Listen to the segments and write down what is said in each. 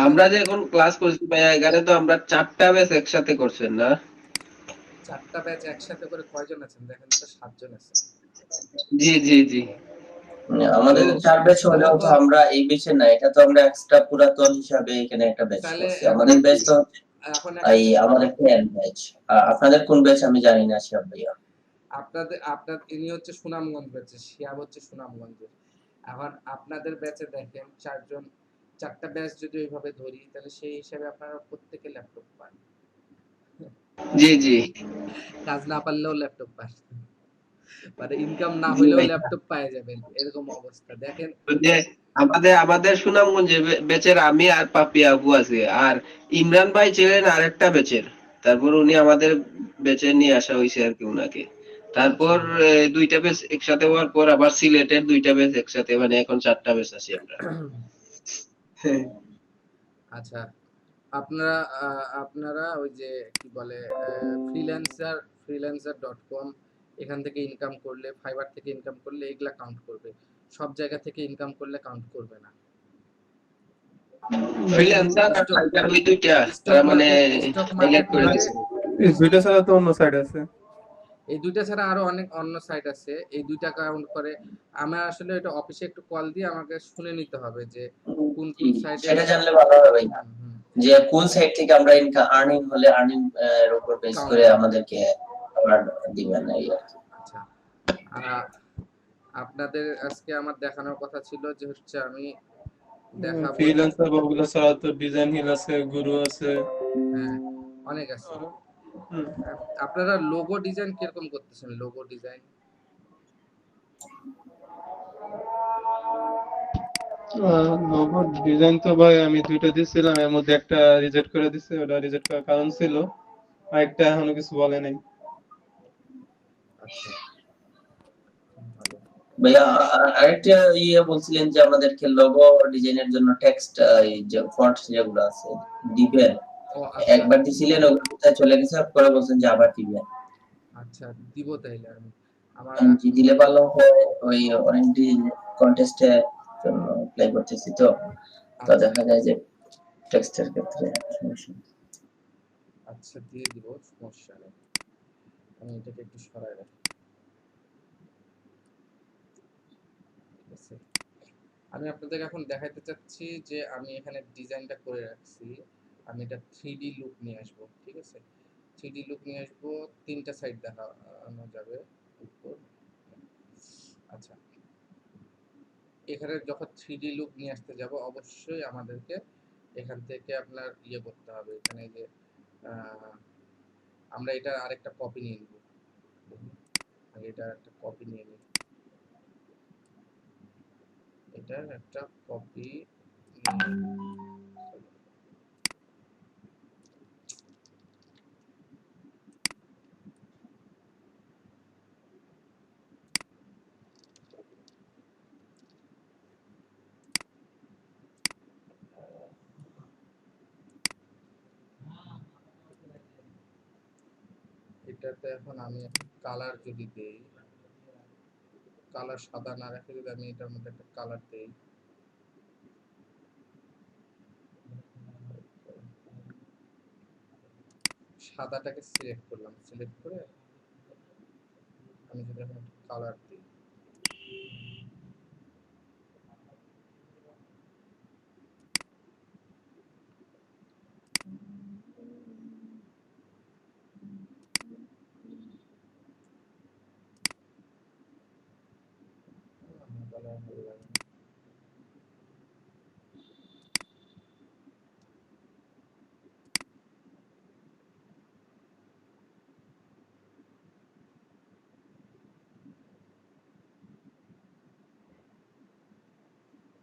আমরা যে এখন ক্লাস করছি ভাইয়া, এখানে তো আমরা 4টা ব্যাচ একসাথে করছেন না? 4টা ব্যাচ একসাথে করে কয়জন আছেন দেখেন তো? 7 জন আছেন। জি জি জি। আমাদের তো 4 ব্যাচ তাহলে হলেও তো তো আমরা এই ব্যাচে না, এটা তো আমরা এক্সট্রা পুরাতন হিসাবে এখানে একটা ব্যাচ তাহলে করছি। এখন আমাদের ব্যাচ তো এখন একটা এই আমাদের ফ্যান ব্যাচ। আপনাদের কোন ব্যাচ আমি জানি না শিহাব ভাইয়া। আপনার ইনি হচ্ছে সুনামগঞ্জ ব্যাচের, শিহাব হচ্ছে সুনামগঞ্জের। এখন আপনাদের ব্যাচে দেখেন 4 জন, 4টা ব্যাচ যদি ওইভাবে ধরি তাহলে সেই হিসাবে আপনারা প্রত্যেকে ল্যাপটপ পান। জি জি কাজ না পারলেও ল্যাপটপ পান, মানে ইনকাম না জি হইলেও ভাইয়া। ল্যাপটপ পাওয়া যাবেন, এরকম অবস্থা দেখেন। ওই যে আমাদের আমাদের সুনামগঞ্জে ব্যাচের আমি আর পাপি আপু আছে, আর ইমরান ভাই ছিলেন আরেকটা ব্যাচের। তারপর উনি আমাদের ব্যাচে নিয়ে আসা হয়েছে আর কি উনাকে। আচ্ছা তারপর দুইটা ব্যাচ একসাথে হওয়ার পর আবার সিলেটের দুইটা ব্যাচ একসাথে, মানে এখন 4টা ব্যাচ আছি আমরা। হ্যাঁ। আচ্ছা, আপনারা আপনারা ওই যে কি বলে ফ্রিল্যান্সার.কম, এখান থেকে ইনকাম করলে, ফাইবার থেকে ইনকাম করলে এগুলা কাউন্ট করবে, সব জায়গা থেকে ইনকাম করলে কাউন্ট করবে না। ফ্রিল্যান্সার আর স্টক ফাইবার ওই দুইটা স্টক মানে মার্কেট স্টক মার্কেট হাইলাইট করে থেকে, দিছে। এই দুইটা ছাড়া তো অন্য সাইড আছে। এই দুইটা ছাড়া আরো অনেক অন্য সাইট আছে, এই দুইটা কাউন্ট করে। আমার আসলে এটা অফিসে একটু কল দিয়ে আমাকে শুনে নিতে হবে যে কোন জি, কোন সাইটে। সেটা জানলে ভালো হবে ভাইয়া। হুম হুম যে কোন সাইড থেকে আমরা ইনকাম আর্নিং হলে আর্নিং এর উপর বেস কাউন্ট করে করবে। আমাদেরকে খাবার দিবেন এই আর কি। আচ্ছা, আপনাদের আজকে আমার দেখানোর কথা ছিল যে হচ্ছে আমি দেখাবো যে, ফ্রিল্যান্সার বা ওগুলো ছাড়া তো ডিজাইন হিল আছে, গুরু আছে। হ্যাঁ অনেক আছে। হুম। আপনারা লোগো ডিজাইন কিরকম করতেছেন? লোগো ডিজাইন লোগো ডিজাইন তো ভাই আমি দুইটা দিয়েছিলাম, এর মধ্যে একটা রিজেক্ট করে দিছে, ওটা রিজেক্ট করার কারণ ছিল, আরেকটা এখনো কিছু বলে নাই। আচ্ছা ভালো। ভাইয়া আরেকটা বলছিলেন যে আমাদেরকে লোগো ডিজাইনের জন্য টেক্সট এই যে ফন্ট যেগুলো আছে দিবেন। ও আচ্ছা একবার দিছিলেন ওগুলো কোথায় চলে গেছে, পরে বলছেন যে আবার দিবেন। আচ্ছা, দিব তাইলে আমি। আমার জি দিলে ভালো হয়। ওই অনেকটি কন্টেস্টে জন্য অ্যাপ্লাই করতেছি তো, তো আচ্ছা দেখা যায় যে টেক্সটের ক্ষেত্রে সমস্যা। আচ্ছা দিয়ে দিব, সমস্যা নেই। আমি এটাকে একটু সরাই রাখি, ঠিক আছে? আমি আপনাদের এখন দেখাইতে চাচ্ছি যে আমি এখানে ডিজাইনটা করে রাখছি। আমি এটা 3D লুক নিয়ে আসবো, ঠিক আছে? 3D লুক নিয়ে আসবো, 3টা সাইড দেখানো যাবে উপর। আচ্ছা, এখানে যখন 3D লুক নিয়ে আসতে যাব অবশ্যই আমাদেরকে এখান থেকে আপনার করতে হবে, এখানে যে আহ, আমরা এটা আরেকটা কপি নিয়ে নিব। আগে এটা একটা কপি নিয়ে নিই, এটার একটা কপি নিয়ে। এটাতে এখন আমি কালার যদি দেই, কালার সাদা না রেখে যদি আমি এটার মধ্যে একটা কালার দেই, সাদাটাকে সিলেক্ট করলাম, সিলেক্ট করে আমি যদি এখন একটা কালার দিই, আমার কালার ভালো লাগে না।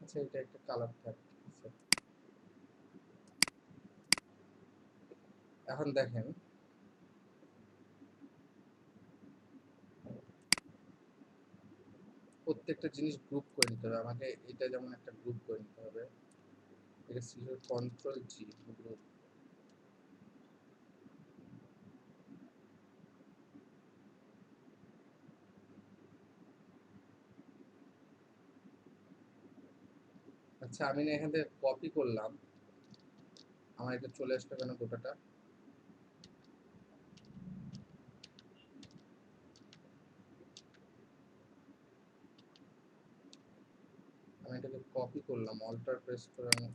আচ্ছা এটা একটা কালার থাক, ঠিক আছে? এখন দেখেন প্রত্যেকটা জিনিস গ্রুপ করে নিতে হবে আমাকে, এটা যেমন একটা গ্রুপ করে নিতে হবে, এটা ছিল Ctrl+G গ্রুপ। আচ্ছা আমি না এখান থেকে কপি করলাম, আমার এটা চলে আসলো কেন গোটাটা? আমি এটাকে কপি করলাম, অল্টার প্রেস করে আমি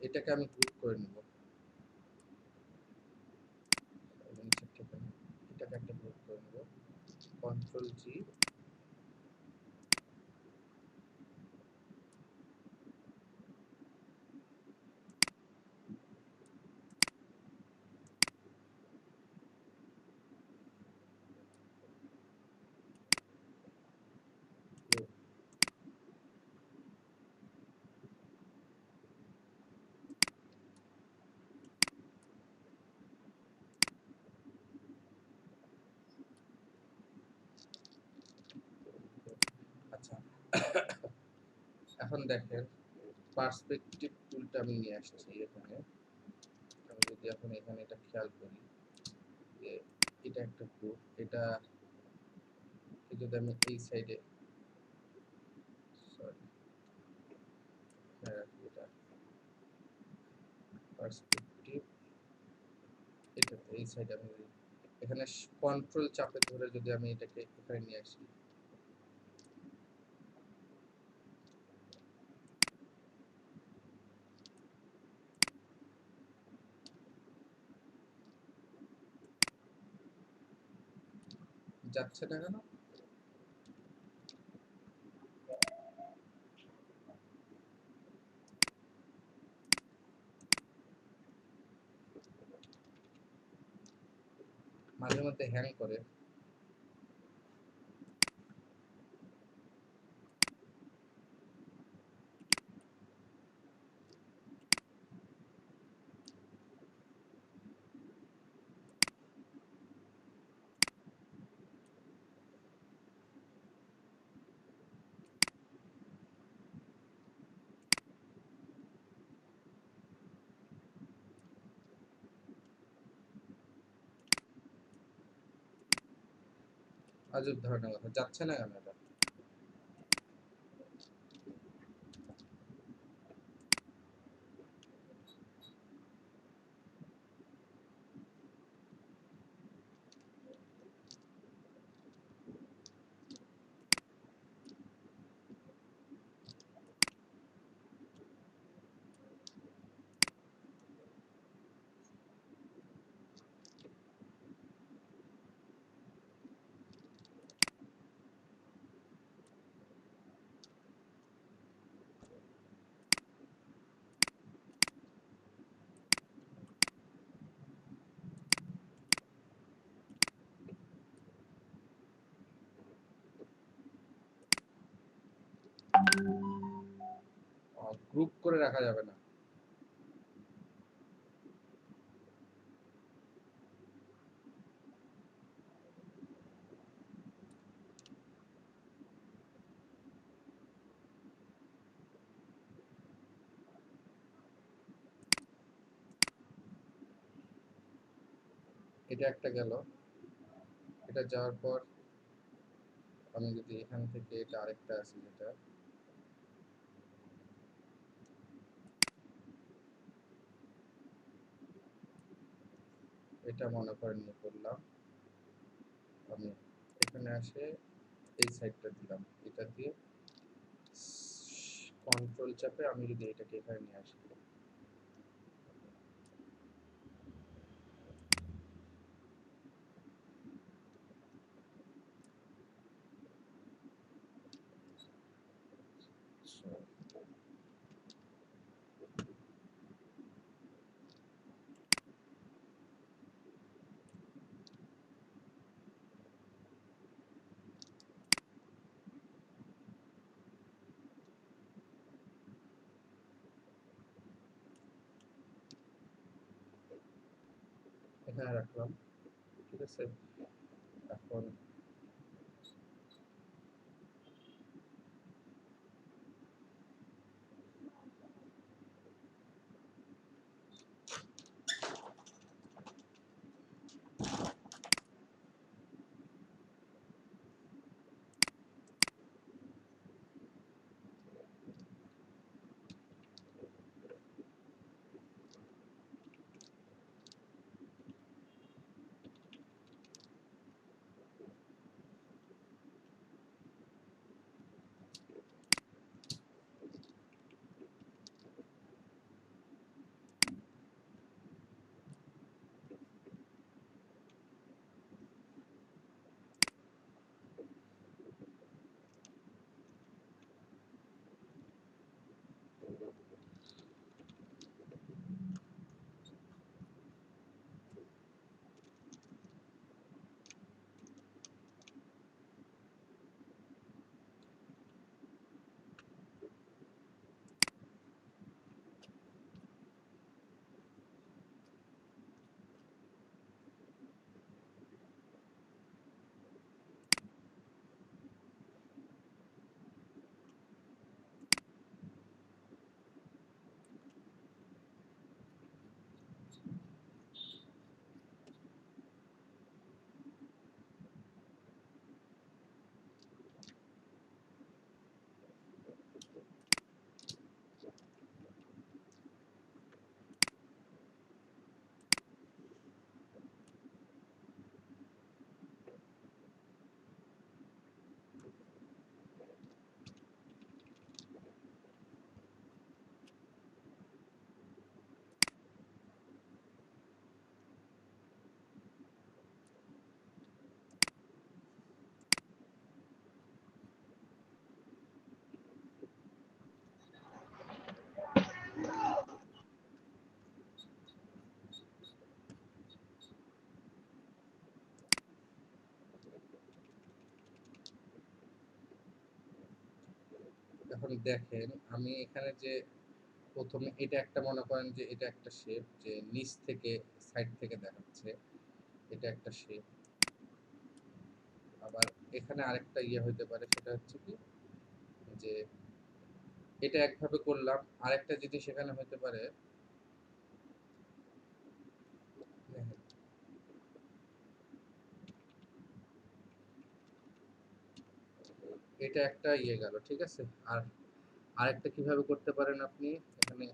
এটাকে আমি গ্রুপ করে নেব। নিচের ঠিকানা এটাকে একটা গ্রুপ করে নেব, কন্ট্রোল জি। আচ্ছা, এখন দেখেন পার্সপেক্টিভ টুলটা আমি নিয়ে আসছি এখানে। আমি যদি এখন এখানে এটা খেয়াল করি যে এটা একটা গ্রুপ, এটা যদি আমি এই সাইডে সরি এটা পার্সপেক্টিভ, এটা এই সাইডে আমি এখানে কন্ট্রোল চাপে ধরে যদি আমি এটাকে এখানে নিয়ে আসি, যাচ্ছে না কেন? মাঝে মধ্যে হ্যাং করে। আজব ধরনের কথা, যাচ্ছে না কেন এটা? গ্রুপ করে রাখা যাবে না। এটা একটা গেল, এটা যাওয়ার পর আমি যদি এখান থেকে এটা আরেকটা আছে যেটা এটা মনে করে নিয়ে করলাম, আমি এখানে আসে এই সাইডটা দিলাম, এটা দিয়ে কন্ট্রোল চাপে আমি যদি এটাকে এখানে নিয়ে আসি, এখানে রাখলাম, ঠিক আছে। এখন এখন দেখেন আমি এখানে যে প্রথমে এটা একটা মনে করেন যে এটা একটা শেপ যে নিচ থেকে সাইড থেকে দেখাচ্ছে, এটা একটা শেপ। আবার এখানে আরেকটা ইয়ে হইতে পারে, সেটা হচ্ছে কি যে এটা একভাবে করলাম, আরেকটা জিনিস এখানে হইতে পারে, দেখেন, এটা একটা ইয়ে গেল, ঠিক আছে। আর আরেকটা কিভাবে করতে পারেন আপনি, এখানে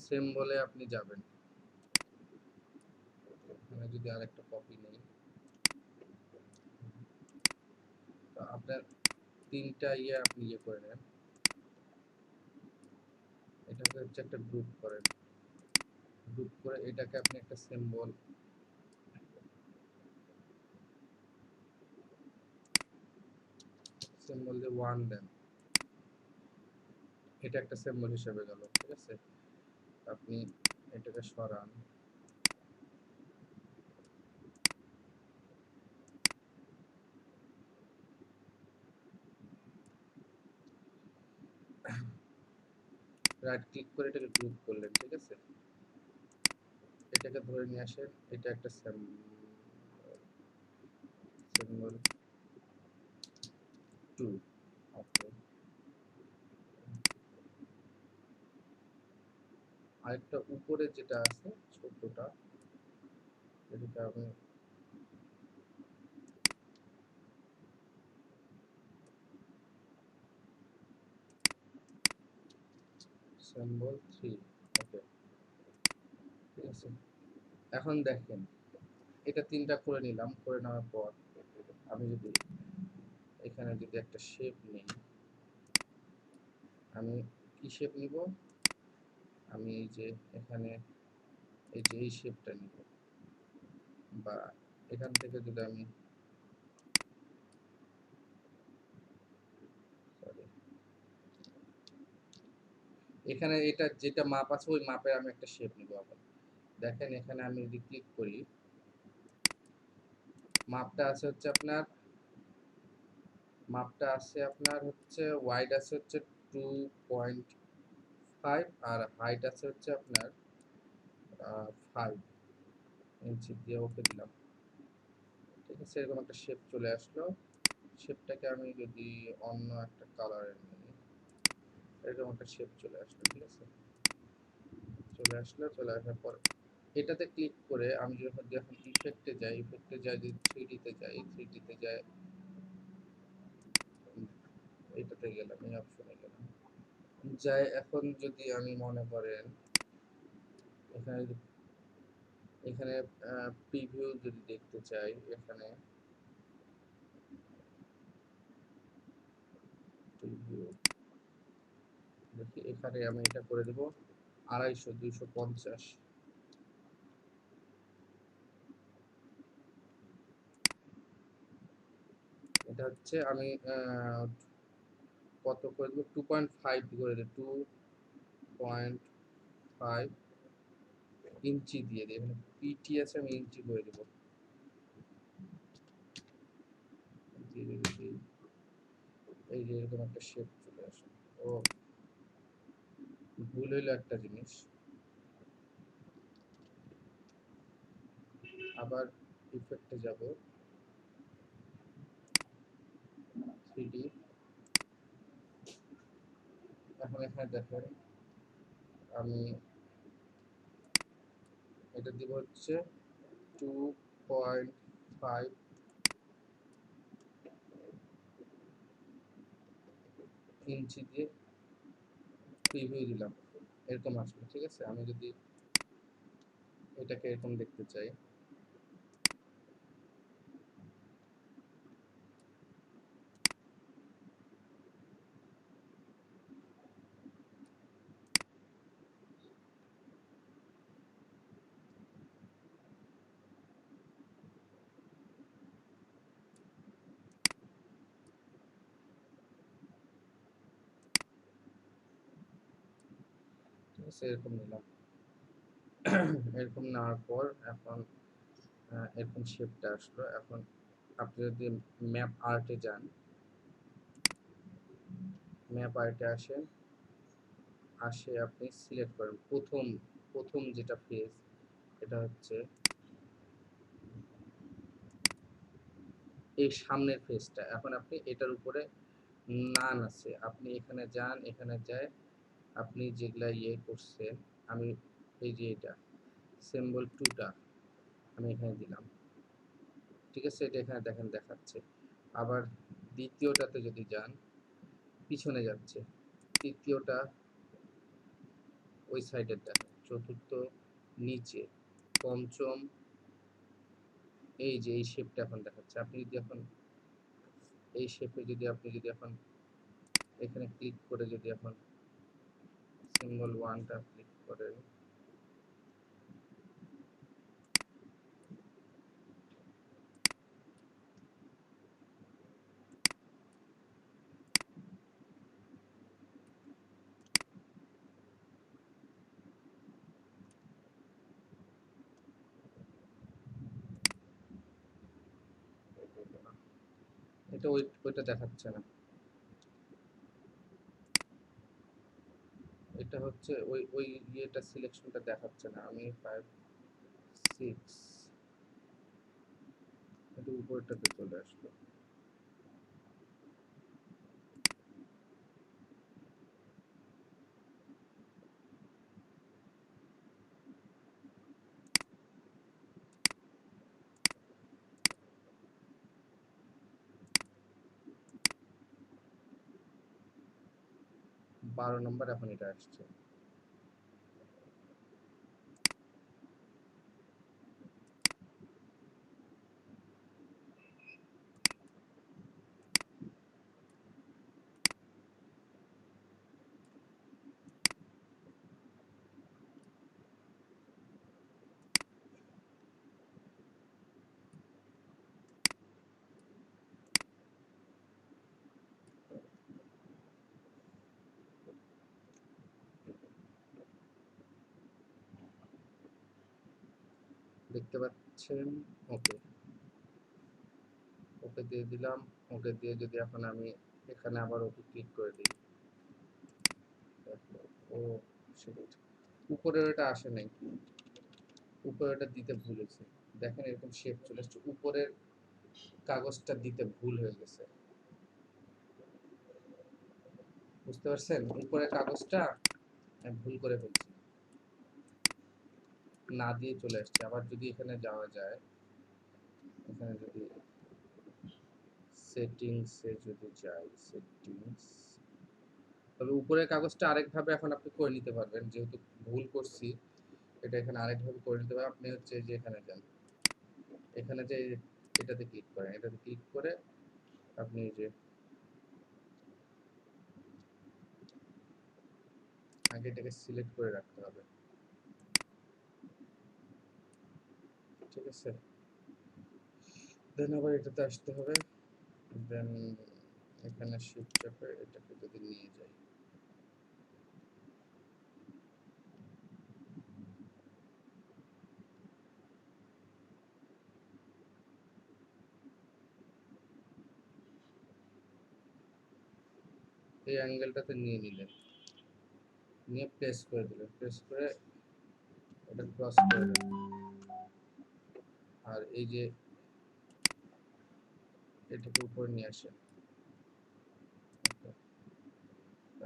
সেম বলে আপনি যাবেন, এখানে যদি আরেকটা কপি নেই, তো আপনার তিনটা ইয়ে আপনি ইয়ে করে নেন, এটাকে হচ্ছে একটা গ্রুপ করেন, গ্রুপ করে এটাকে আপনি একটা সিম্বল দিয়ে 1 দেন, এটা একটা সিম্বল হিসেবে গেল, ঠিক আছে। আপনি এটাকে সরান, রাইট ক্লিক করে এটাকে গ্রুপ করলেন, ঠিক আছে। এটাকে ধরে নিয়ে আসেন, এটা একটা সিম্বল 2, ওকে। আরেকটা উপরে যেটা আছে ছোটটা, এটাকে আমি সিম্বল 3, ওকে, ঠিক আছে। এখন দেখেন এটা তিনটা করে নিলাম, করে নেওয়ার পর আমি যদি এখানে যদি একটা শেপ নিই, আমি কি শেপ নিব, আমি এই যে এখানে এই যে এই শেপটা নিব, বা এখান থেকে যদি আমি sorry, এখানে এটা যেটা মাপ আছে ওই মাপে আমি একটা শেপ নিব। আবার দেখেন এখানে আমি যদি ক্লিক করি, মাপটা আছে হচ্ছে আপনার, ওয়াইড আছে হচ্ছে 2.5 আর হাইট আছে হচ্ছে আপনার 5 ইঞ্চি দিয়ে ওকে দিলাম, ঠিক আছে। এরকম একটা শেপ চলে আসলো। শেপটাকে আমি যদি অন্য একটা কালারে নিই, এরকম একটা শেপ চলে আসলো, ঠিক আছে। চলে আসার পর এটাতে ক্লিক করে আমি যখন ইফেক্টে যাই, যদি 3D তে যাই, 3D তে যাই, এটাতে গেলাম, এই অপশনে গেলাম, যাই এখন যদি আমি মনে করেন এখানে এখানে প্রিভিউ যদি দেখতে চাই, এখানে প্রিভিউ দেখি, এখানে আমি এটা করে দেব 250, 250, এটা হচ্ছে আমি কত করে দেবো, 2.5 করে দেবো, 2.5 ইঞ্চি দিয়ে দিই, এখানে পিটি আছে, আমি ইঞ্চি করে দেবো, এই যে এরকম একটা শেপ চলে আসে। ও ভুল হইলো একটা জিনিস, আবার ইফেক্টে যাব, 3D, এখন এখানে দেখেন আমি এটা দিব হচ্ছে 2.5 ইঞ্চি দিয়ে প্রিভিউ দিলাম, এরকম আসবে, ঠিক আছে। আমি যদি এটাকে এরকম দেখতে চাই, ঠিক আছে, এরকম নিলাম। এরকম নেওয়ার পর এখন এরকম শেপটা আসলো। এখন আপনি যদি ম্যাপ আর্টে যান, ম্যাপ আর্টে আসে আপনি সিলেক্ট করেন প্রথম যেটা ফেজ, এটা হচ্ছে এই সামনের ফেজটা। এখন আপনি এটার উপরে নান আছে, আপনি এখানে যান, এখানে যায় আপনি যেগুলা ইয়ে করছেন, আমি এই যে এটা সিম্বল টুটা আমি এখানে দিলাম, ঠিক আছে? এটা এখানে দেখেন দেখাচ্ছে। আবার দ্বিতীয়টাতে যদি যান, পিছনে যাচ্ছে, তৃতীয়টা ওই সাইডে দেখেন, চতুর্থ নিচে, পঞ্চম এই যে এই শেপটা এখন দেখাচ্ছে। আপনি যদি এখন এই শেপে যদি এখন এখানে ক্লিক করে যদি এখন সিম্বল ওয়ানটা ক্লিক করেন, এটা ওইটা দেখাচ্ছে না, এটা হচ্ছে ওই ইয়েটা সিলেকশনটা দেখাচ্ছে না। আমি 5 6 এটা উপরটাতে চলে আসলো। 12 নম্বর এখন এটা আসছে। দেখতে পাচ্ছেন? ওকে, ওকে দিয়ে দিলাম। ওকে দিয়ে যদি এখন আমি এখানে আবার ওকে ক্লিক করে দিই, ও শিট, উপরের এটা আসে নাই, উপরের এটা দিতে ভুলেছি। দেখেন এরকম শেপ চলে আসছে, উপরের কাগজটা দিতে ভুল হয়ে গেছে, বুঝতে পারছেন? উপরের কাগজটা আমি ভুল করে ফেলছি, না দিয়ে চলে আসছে। আবার যদি এখানে যাওয়া যায়, এখানে যদি সেটিংসে যদি যাই, সেটিংস, তবে উপরের কাগজটা আরেকভাবে এখন আপনি করে নিতে পারবেন, যেহেতু ভুল করছি এটা এখানে আরেকভাবে করে নিতে পারবেন। আপনি হচ্ছে যে এখানে যান, এখানে যে এটাতে ক্লিক করেন, এটাতে ক্লিক করে আপনি এই যে আগে এটাকে সিলেক্ট করে রাখতে হবে, ঠিক আছে? দেন আবার এটাতে আসতে হবে, দেন এখানে শিফট চাপে এটাকে যদি নিয়ে যাই, এই অ্যাঙ্গেলটাতে নিয়ে নিলেন, নিয়ে প্লেস করে দিলেন, প্লেস করে এটা ক্রস করে দেন। আর এই যে এটাকে উপরে নিয়ে আসেন,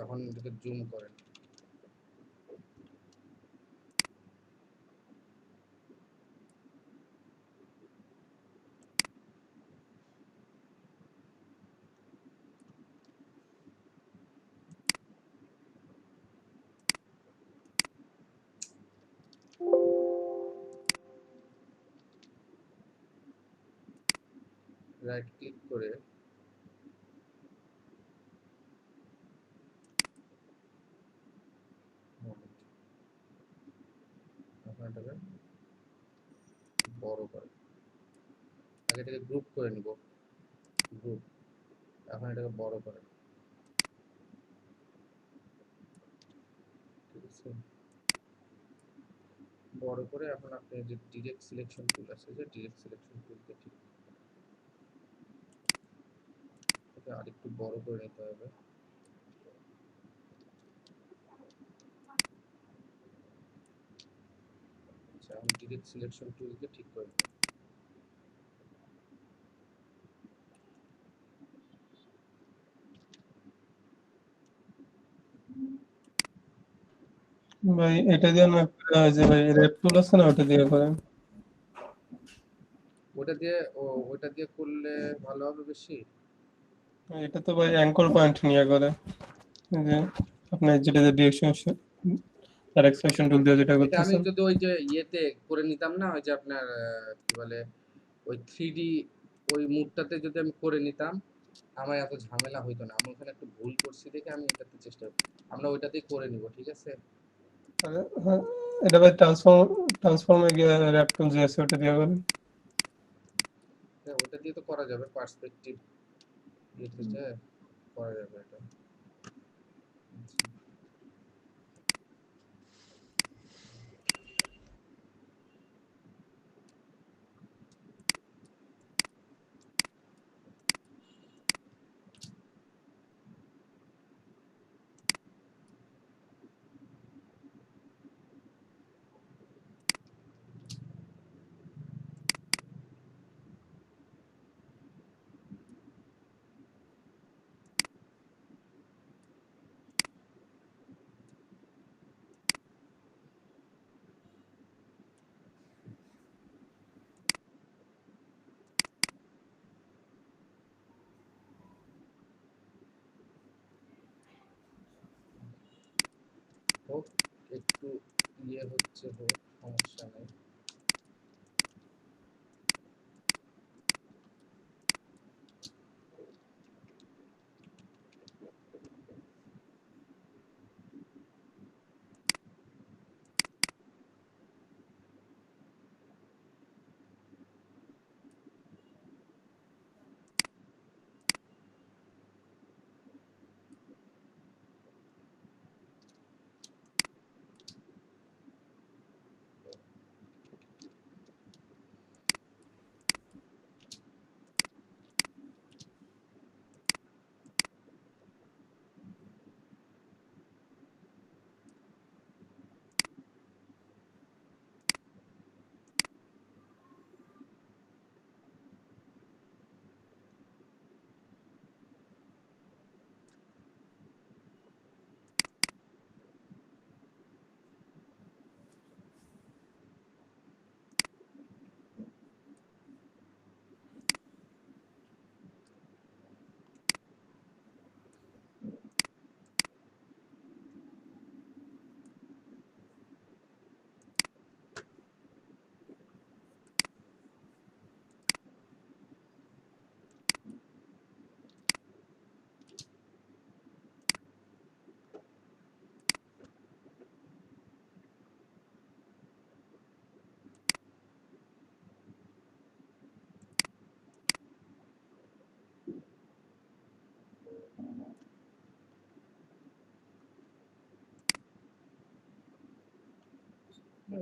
এখন এটাকে জুম করেন, রাইট ক্লিক করে এখন এটাকে বড় করেন। আগে এটাকে গ্রুপ করে নিব, গ্রুপ, এখন এটাকে বড় করেন, ঠিক আছে? বড় করে এখন আপনি যে ডিরেক্ট সিলেকশন টুল আছে, যে ডিরেক্ট সিলেকশন টুলকে ঠিক এটাকে আরেকটু বড় করে নিতে হবে। আচ্ছা, আমি ডিরেক্ট সিলেকশন টুলকে ঠিক করে দিই। ভাই এটা দিয়ে না যে ভাই র্যাপ টুল আছে না ওটা দিয়ে করেন। ওটা দিয়ে করলে ভালো হবে বেশি। এটা তো ভাই অ্যাঙ্কর পয়েন্ট নিয়ে করে, এই যে আপনার যেটা যে ডিরেকশন আর এক্সপ্রেশন টুল দিয়ে যেটা এটা আমি করতেছেন। যদি ওই যে ইয়েতে করে নিতাম না, ওই যে আপনার কি বলে ওই 3D ওই মুডটাতে যদি আমি করে নিতাম, আমার এত ঝামেলা হইতো না। আমি ওখানে একটু ভুল করছি দেখে আমি এটাতে চেষ্টা করি। আমরা ওইটাতেই করে নিব, ঠিক আছে? হ্যাঁ, এটা ভাই ট্রান্সফর্মে গিয়ে র্যাপ টুল যে আছে ওটা দিয়ে করেন। হ্যাঁ, ওটা দিয়ে তো করা যাবে, পার্সপেক্টিভ ইয়েতে যে করা যাবে এটা। আচ্ছা। হোক, একটু ইয়ে হচ্ছে, হোক, সমস্যা নেই।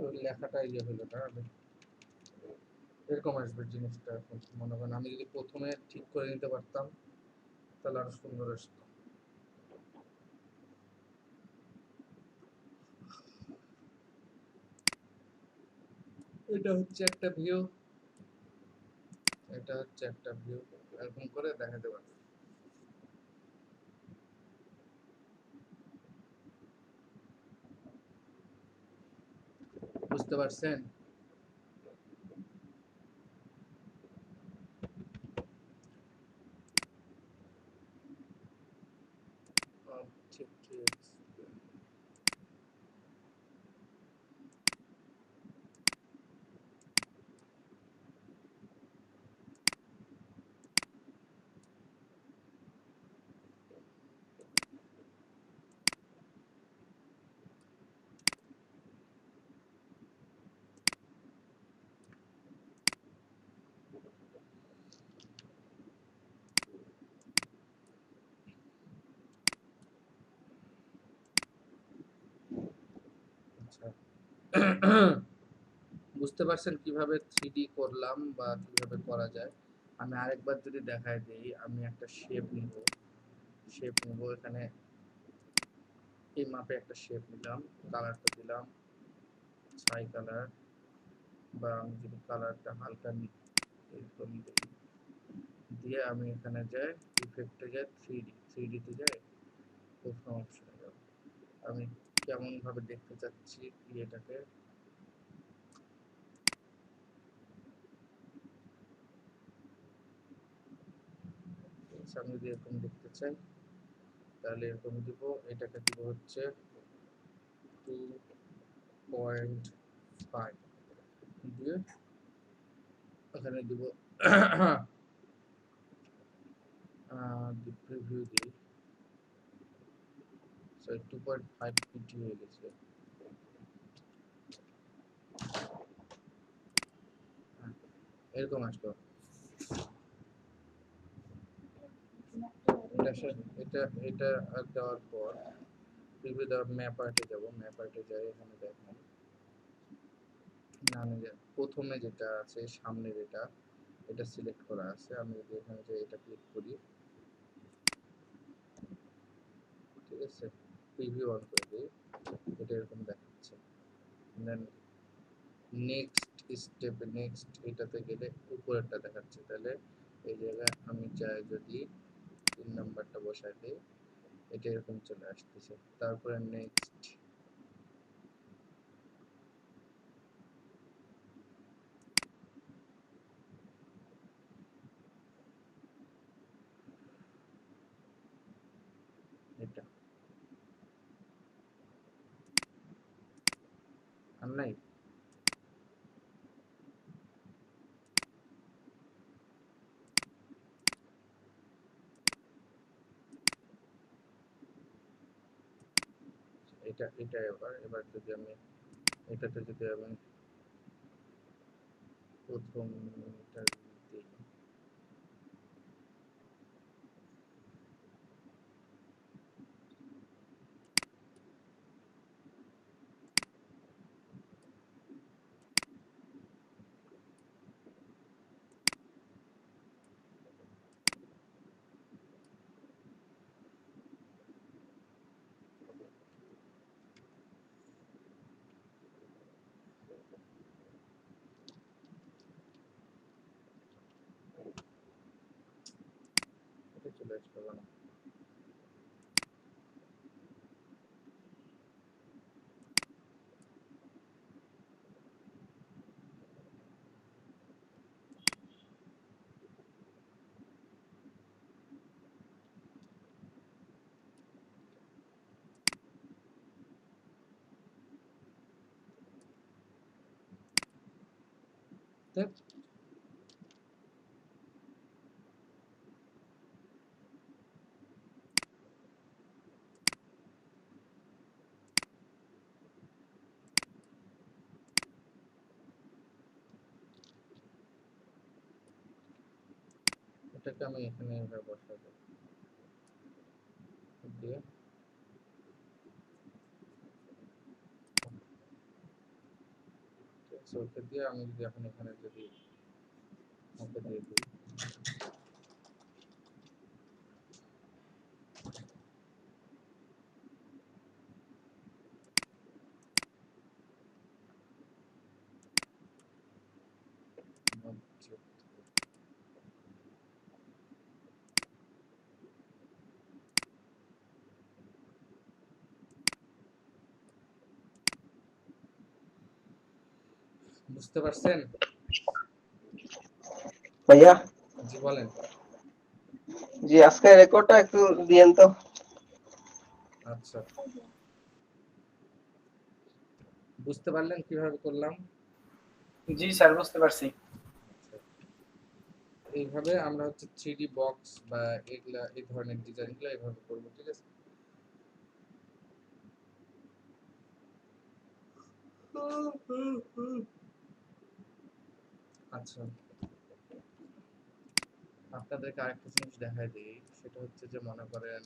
ওই লেখাটা ইয়ে হলো না, এরকম আসবে জিনিসটা। এখন মনে করেন আমি যদি প্রথমে ঠিক করে নিতে পারতাম তাহলে আরো সুন্দর আসতো। এটা হচ্ছে একটা ভিউ, এটা হচ্ছে একটা ভিউ, এরকম করে দেখাতে পারবো। বুঝতে পারছেন? ঠিক ঠিক আছে। আচ্ছা, বুঝতে পারছেন কিভাবে 3D করলাম বা কিভাবে করা যায়? আমি আরেকবার যদি দেখায় দিই, আমি একটা শেপ নিব, এখানে এই মাপে একটা শেপ নিলাম, কালারটা দিলাম ছাই কালার, বা আমি যদি কালারটা হালকা এরকম দিই, দিয়ে আমি এখানে যাই ইফেক্টে যাই, থ্রি ডিতে যাই, প্রথম অপশনে যাব। আমি কেমন ভাবে দেখতে চাচ্ছি এটাকে, আমি যদি এরকম দেখতে চাই তাহলে এরকম দিব, এটাকে দিব হচ্ছে 2.5 দিয়ে এখানে দিব প্রিভিউ দিই, সো 2.5 পিটি হয়ে গেছে। এরকম আসলো। এটা এটা দেওয়ার পর প্রিভিউ দেওয়ার ম্যাপ আর্টে যাব, ম্যাপ আর্টে যাই, এখানে দেখেন আমি প্রথমে যেটা আছে সামনে যেটা, এটা সিলেক্ট করা আছে। আমি যদি এখানে যে এটা ক্লিক করি, ঠিক আছে, প্রিভিউ অন করে দিই, এটা এরকম দেখাচ্ছে। দেন নেক্সট স্টেপে, নেক্সট এটাতে গেলে উপরেরটা দেখাচ্ছে। তাহলে এই জায়গায় আমি চাই যদি 3 নাম্বারটা বসাই দিই, এটা এরকম চলে আসতেছে। তারপরে নেক্সট, এটা আর নাই, এটা এবার যদি আমি এটাতে যদি আমি প্রথম এটা দিই, এটা চলে আসলো না। দেখ, এটাকে আমি এখানে এভাবে বসাবো, দিয়ে ওকে দিয়ে আমি যদি এখন এখানে যদি ওকে দিয়ে দিই, বুঝতে পারছেন? ভাইয়া, জি বলেন। জি আজকের রেকর্ডটা একটু দিয়েন তো। আচ্ছা, বুঝতে পারলেন কিভাবে করলাম? জি স্যার, বুঝতে পারছি। আচ্ছা, এইভাবে আমরা হচ্ছে 3D বক্স বা এগুলা এই ধরনের ডিজাইনগুলো এইভাবে করব, ঠিক আছে? আচ্ছা, আপনাদেরকে আরেকটা জিনিস দেখাই দিই, সেটা হচ্ছে যে মনে করেন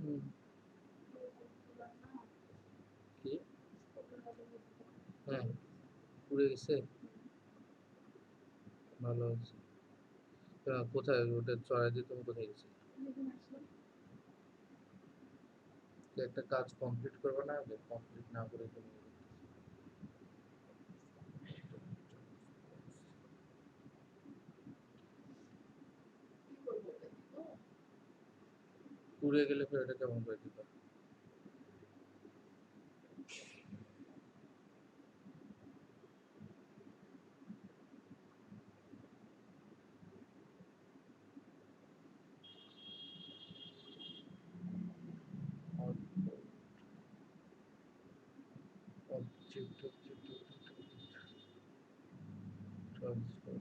হুম, কি হ্যাঁ পুড়ে গেছে, ভালো হয়েছে। কোথায় ওটা চড়াই দিয়ে তুমি কোথায় গেছিলে? তো একটা কাজ কমপ্লিট করবে না, আগে কমপ্লিট না করে তুমি পুড়ে গেলে ফের এটা কেমন করে দিবা? Object transfer.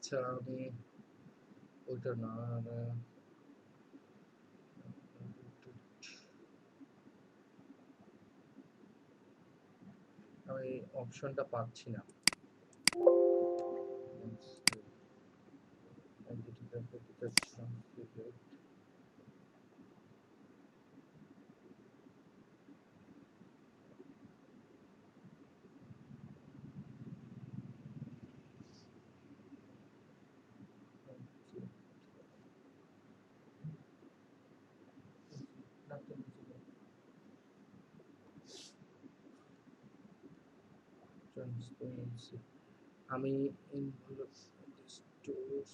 আচ্ছা আমি ওইটা না আমি অপশনটা পাচ্ছি না। ট্রান্সপারেন্সি আমি স্টোরস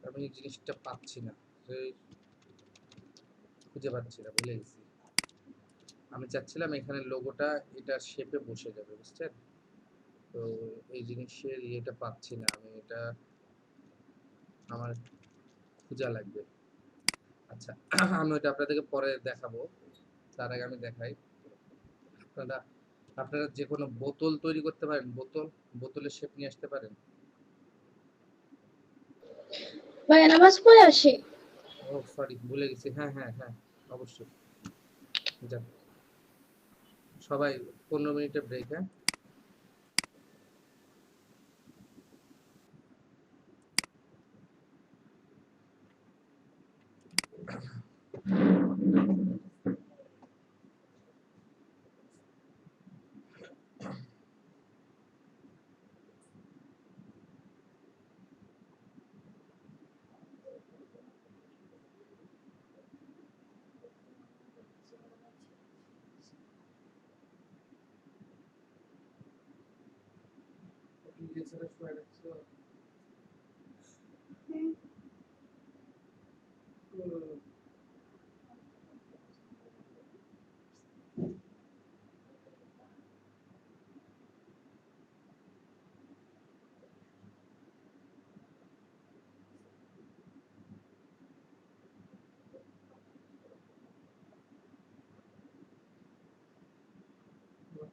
আমি এই জিনিসটা পাচ্ছি না, খুঁজে পাচ্ছি না, ভুলে গেছি। আমি চাচ্ছিলাম এখানে লোগোটা এটা শেপে বসে যাবে, বুঝছেন? তো এই জিনিসের ইয়েটা পাচ্ছি না আমি, এটা আমার খোঁজা লাগবে। আচ্ছা আমি ওটা আপনাদেরকে পরে দেখাবো, তার আগে আমি দেখাই। আপনারা আপনারা যে কোনো বোতল তৈরি করতে পারেন, বোতলের শেপ নিয়ে আসতে পারেন। ভাইয়া নামাজ পড়ে আসি। ও সরি, ভুলে গেছি। হ্যাঁ হ্যাঁ হ্যাঁ, অবশ্যই। যাক, সবাই 15 মিনিটের ব্রেক। হ্যাঁ,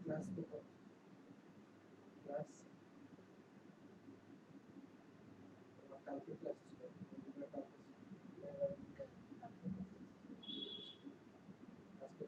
ক্লাস ক্লাস কালকে ক্লাস ছিল, আজকে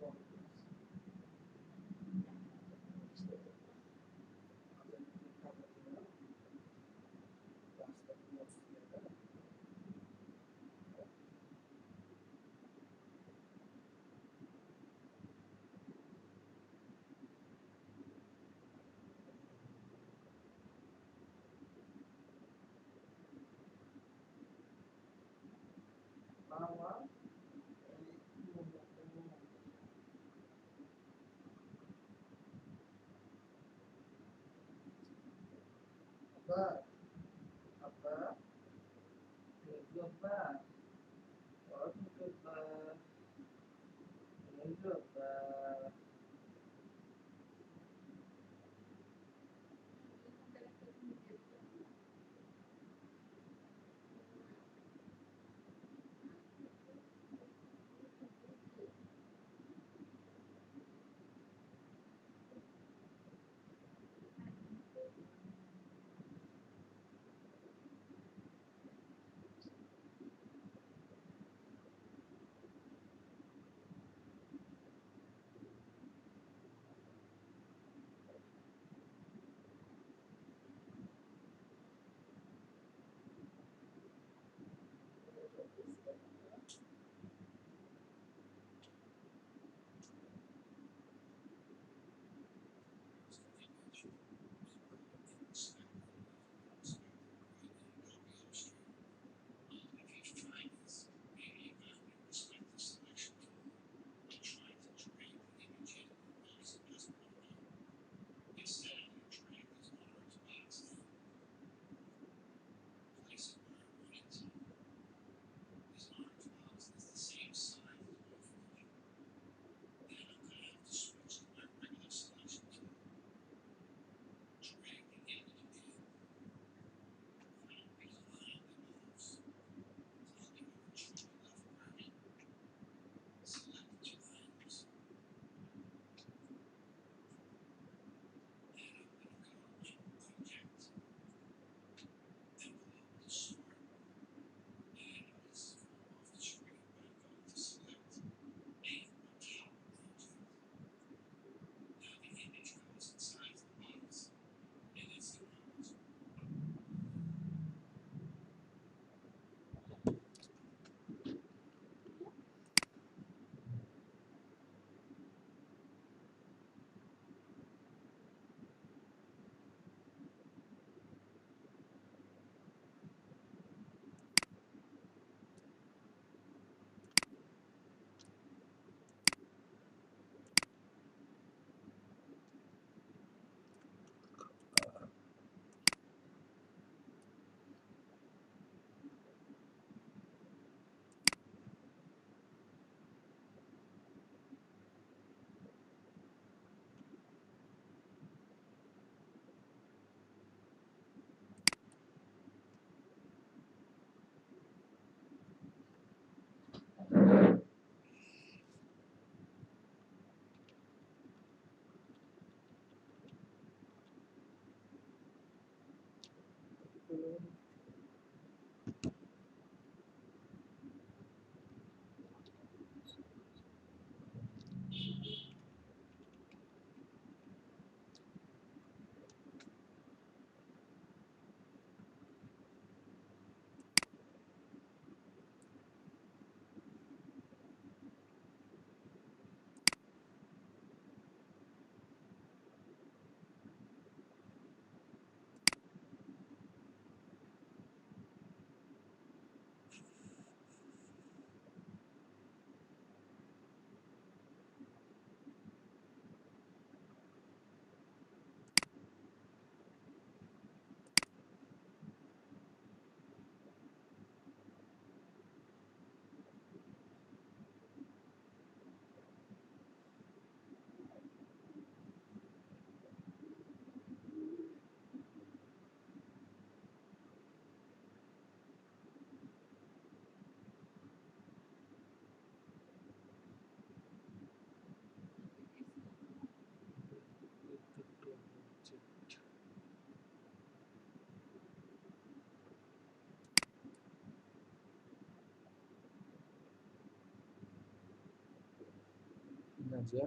নাজিয়া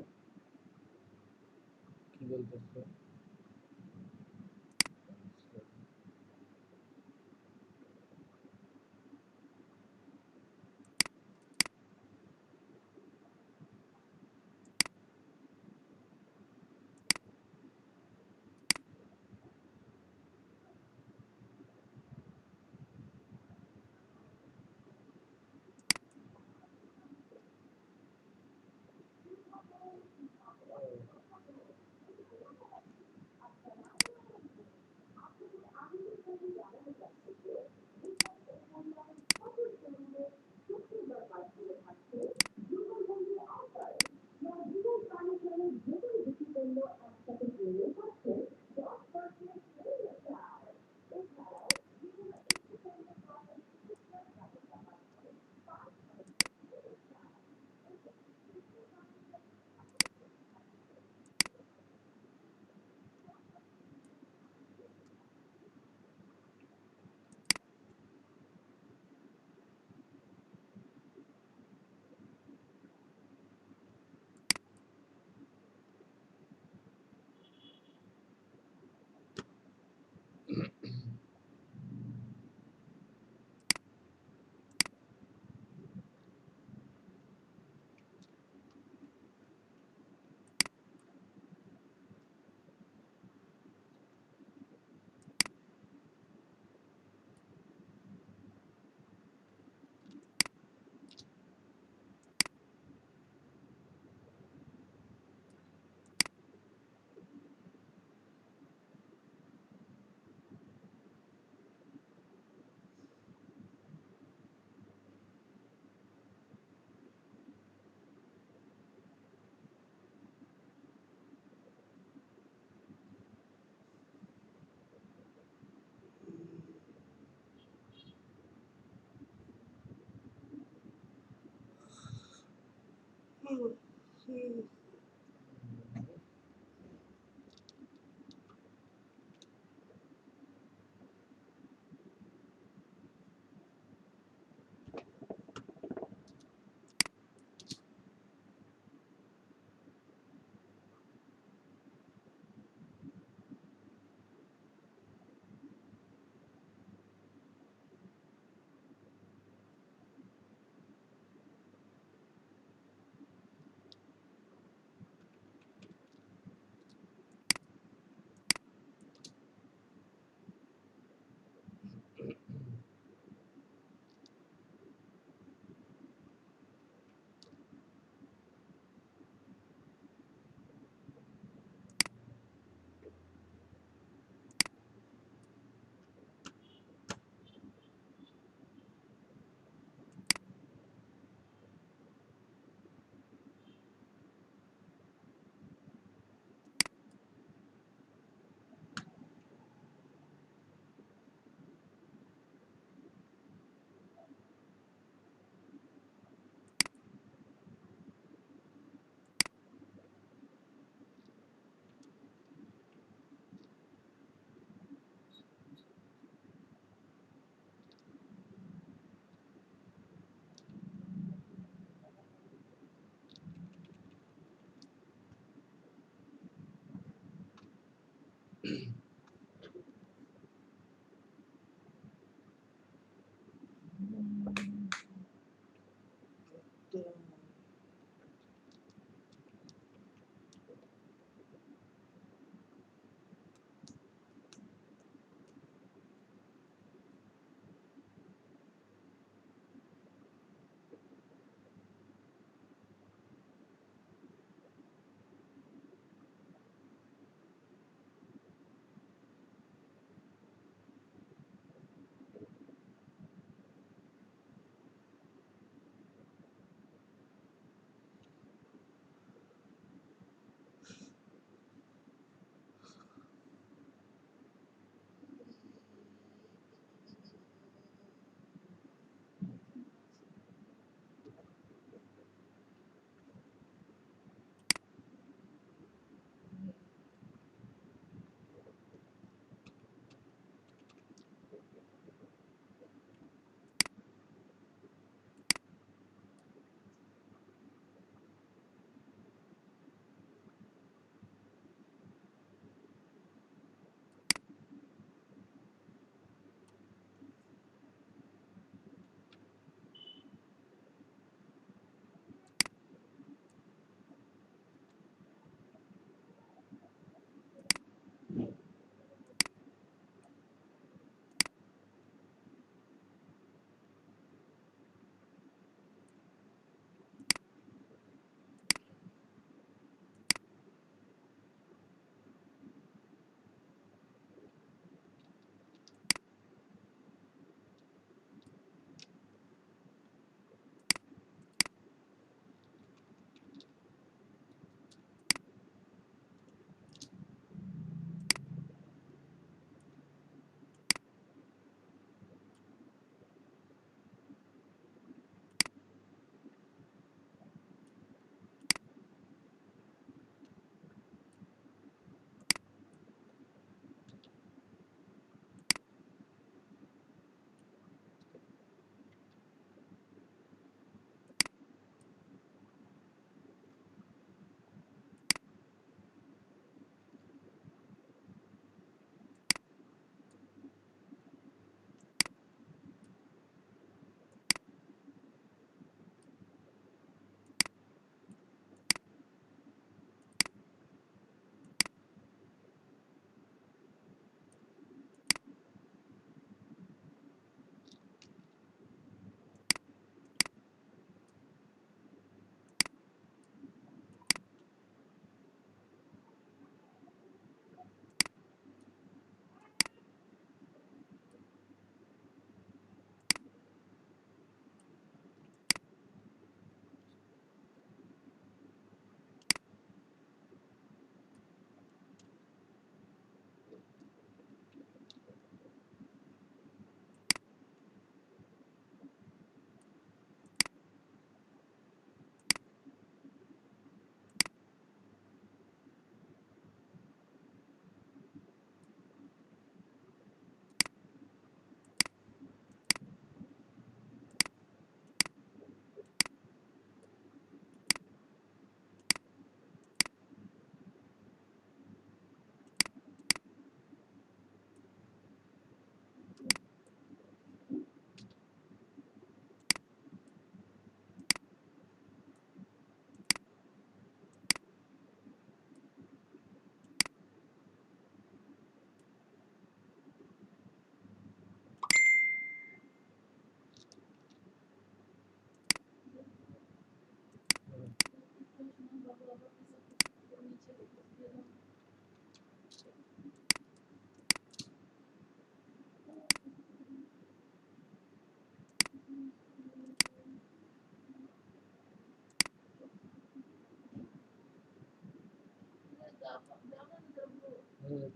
কি বলতেছো?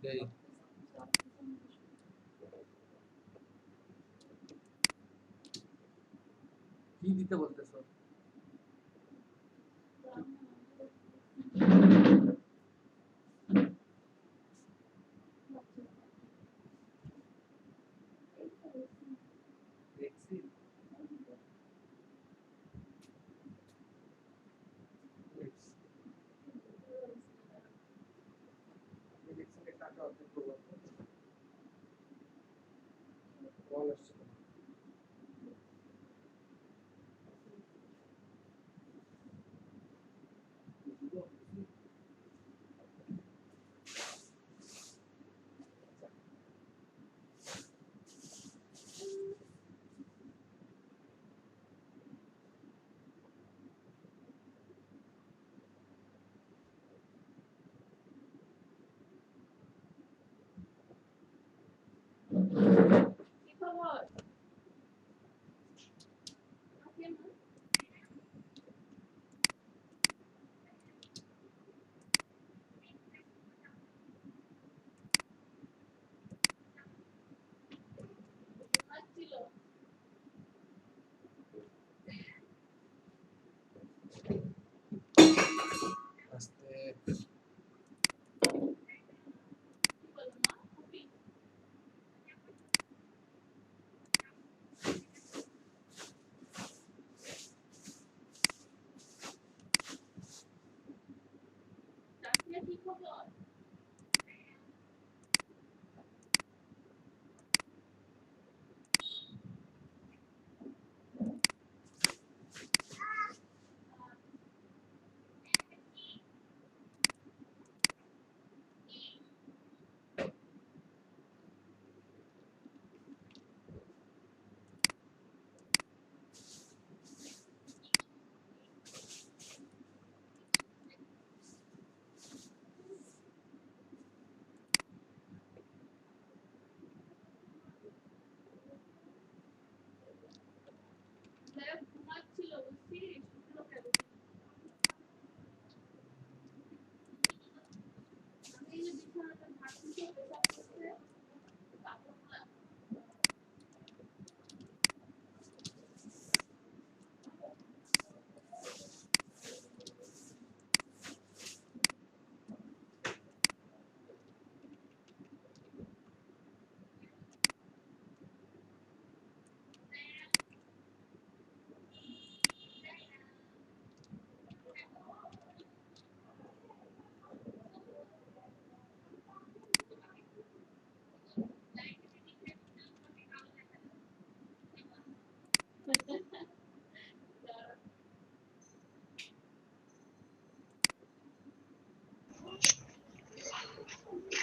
দেই। কি দিতে বলতেছো? এক্সিল এক্সিলের টাকা অর্ধেক করবো। কল আসছে। আস্তে।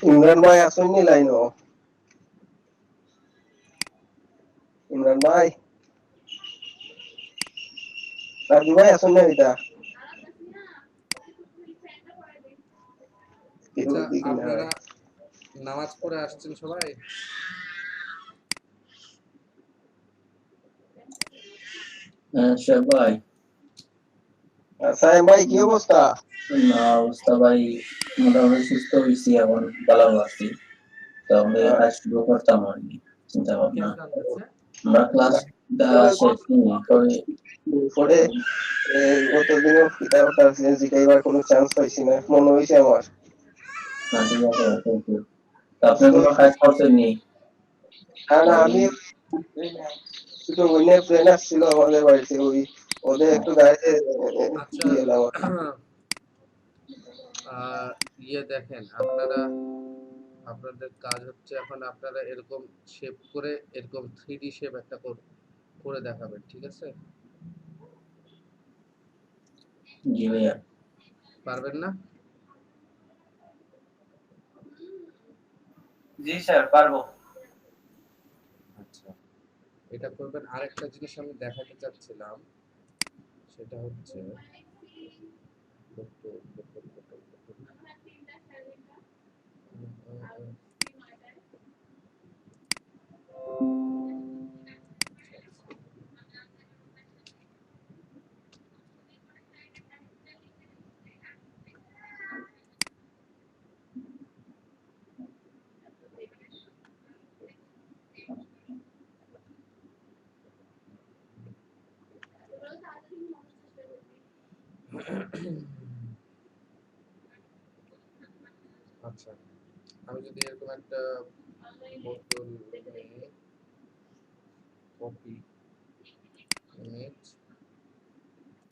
ইমরান ভাই আসেননি লাইনও? ইমরান ভাই, রাজু ভাই আসেন না এটা? আচ্ছা, আপনারা নামাজ পড়ে আসছেন সবাই? সবাই সাহেব ভাই কি অবস্থা? না অবস্থা ভাই মোটামুটি সুস্থ হয়েছি, এখন ভালো আছি। তো আমরা কাজ শুরু করতাম আর কি, চিন্তা ভাবনা। কেমন লাগছে? আমরা ক্লাস শেষ করে পরে গতদিনও কিতাবটা জিগাইবার কোনো চান্স পাইছি না, মনে হয়েছে আমার। ঠিক আছে, thank you। তো আপনি কোনো কাজ করছেন নি? না, আমি ছোট বোনের ফ্রেন্ড আসছিল আমাদের বাড়িতে, ওদের একটু গাড়িতে আচ্ছা, দিয়ে এলাম। দেখেন, আপনাদের কাজ হচ্ছে এখন আপনারা এরকম শেপ করে এরকম 3D শেপ একটা করে দেখাবেন, ঠিক আছে? জি ভাইয়া। পারবেন না? জি স্যার পারবো। আচ্ছা, এটা করবেন। আরেকটা জিনিস আমি দেখাতে চাচ্ছিলাম, সেটা হচ্ছে আচ্ছা, আমি যদি এরকম একটা বোতল নিই, কপি ইমেজ,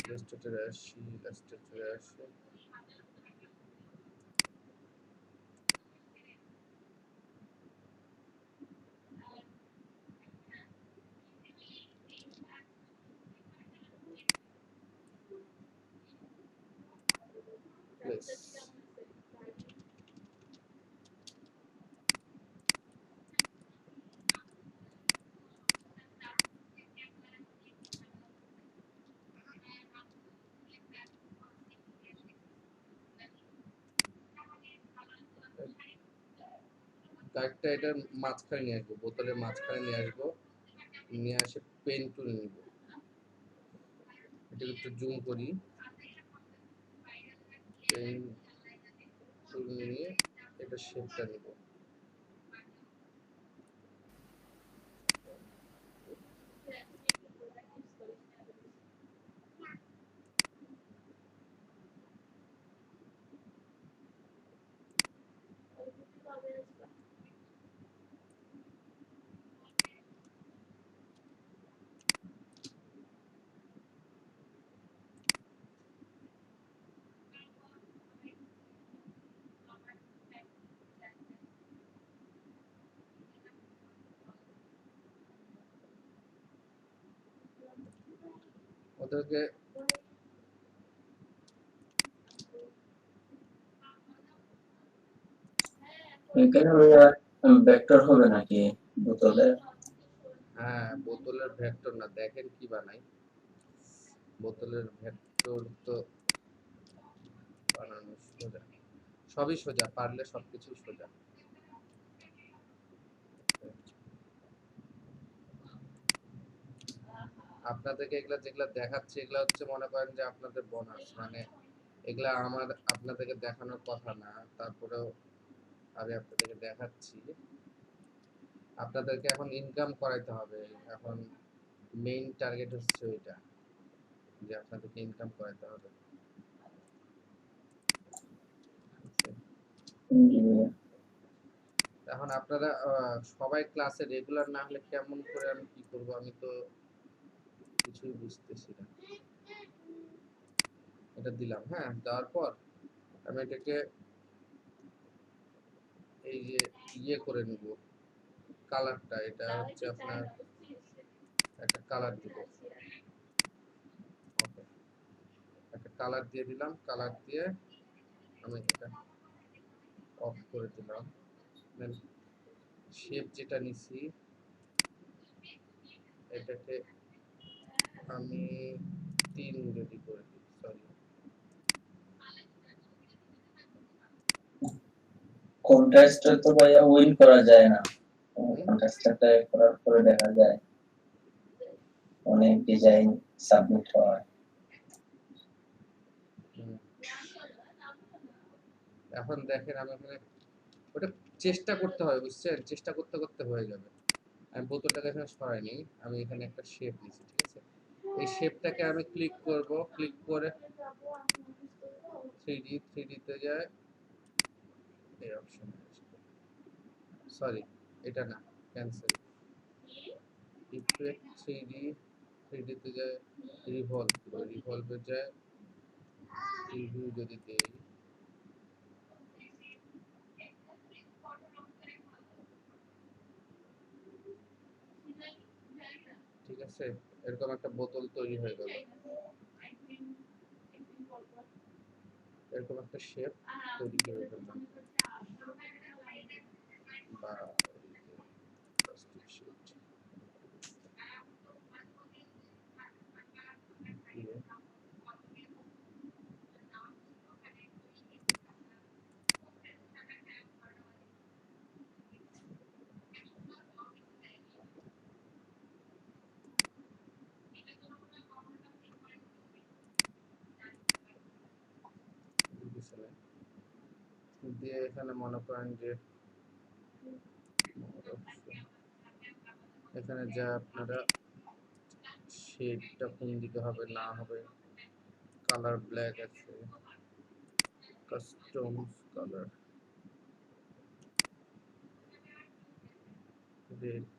ইলাস্ট্রেটরে আসি, প্লেস। কার্ডটা এটার মাঝখানে নিয়ে আসবো, বোতলের মাঝখানে নিয়ে আসবো, নিয়ে আসে পেন টুল নিব, এটা একটু জুম করি, পেন টুল নিয়ে এটা শেপটা নিব। ওদেরকে এখানে ভেক্টর হবে নাকি বোতলের? হ্যাঁ, বোতলের ভেক্টর না, দেখেন কি বানাই। বোতলের ভেক্টর তো বানানো সোজা, সবই সোজা, পারলে সবকিছু সোজা। আপনাদেরকে এগুলা যেগুলা দেখাচ্ছি এগুলা হচ্ছে মনে করেন যে আপনাদের বোনাস, মানে এগুলা আমার আপনাদেরকে দেখানোর কথা না, তারপরেও আমি আপনাদেরকে দেখাচ্ছি। আপনাদেরকে এখন ইনকাম করাইতে হবে, এখন মেইন টার্গেট হচ্ছে ওইটা, যে আপনাদেরকে ইনকাম করাইতে হবে। এখন আপনারা সবাই ক্লাসে রেগুলার না হলে কেমন করে আমি কি করব, আমি তো কিছুই বুঝতেছি না। এটা দিলাম, হ্যাঁ, দেওয়ার পর আমি এটাকে এই যে ইয়ে করে নিব, কালারটা, এটা হচ্ছে আপনার একটা কালার দিব। ওকে, একটা কালার দিয়ে দিলাম, কালার দিয়ে আমি এটা অফ করে দিলাম। দেন শেপ যেটা নিছি এটাকে আমি 3 রেডি করে দিই, সরি। কন্ট্রাস্টটা তো ভাইয়া উইন করা যায় না, কন্ট্রাস্টটা করার পরে দেখা যায় অনেক ডিজাইন সাবমিট হয়। এখন দেখেন আমি এখানে ওটা চেষ্টা করতে হয়, বুঝছেন, চেষ্টা করতে করতে হয়ে যাবে। আমি বোতলটাকে এখানে সরাই নিই, আমি এখানে একটা শেপ নিছি, ঠিক আছে। এই শেপটাকে আমি ক্লিক করব, ক্লিক করে 3D তে যায় এই অপশনে, সরি এটা না, ক্যান্সেল। ইফেক্ট 3D তে যায় রিভলভে যায় প্রিভিউ যদি দেই, ঠিক আছে, এরকম একটা বোতল তৈরি হয়ে গেল, এরকম একটা শেপ তৈরি করে ফেললাম, বা plastic sheet দিয়ে দিয়ে এখানে মনে করেন যে এখানে যা আপনারা শেডটা কোন দিকে হবে না হবে, কালার ব্ল্যাক আছে, customs colour date,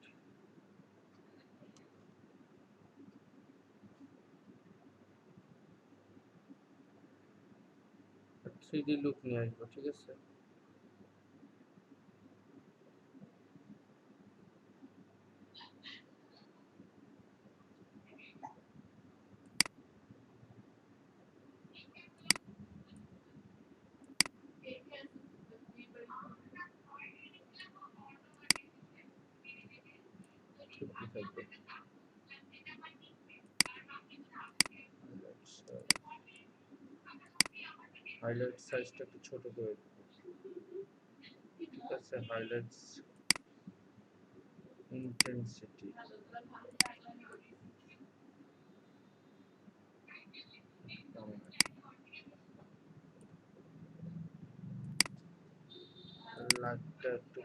3D look নিয়ে আসবো, ঠিক আছে? ঠিক কি থাকবে? হাইলাইট সাইজটা একটু ছোট করে দেবো, ঠিক আছে? হাইলাইটস ইন্টেন্সিটি লাইটটা একটু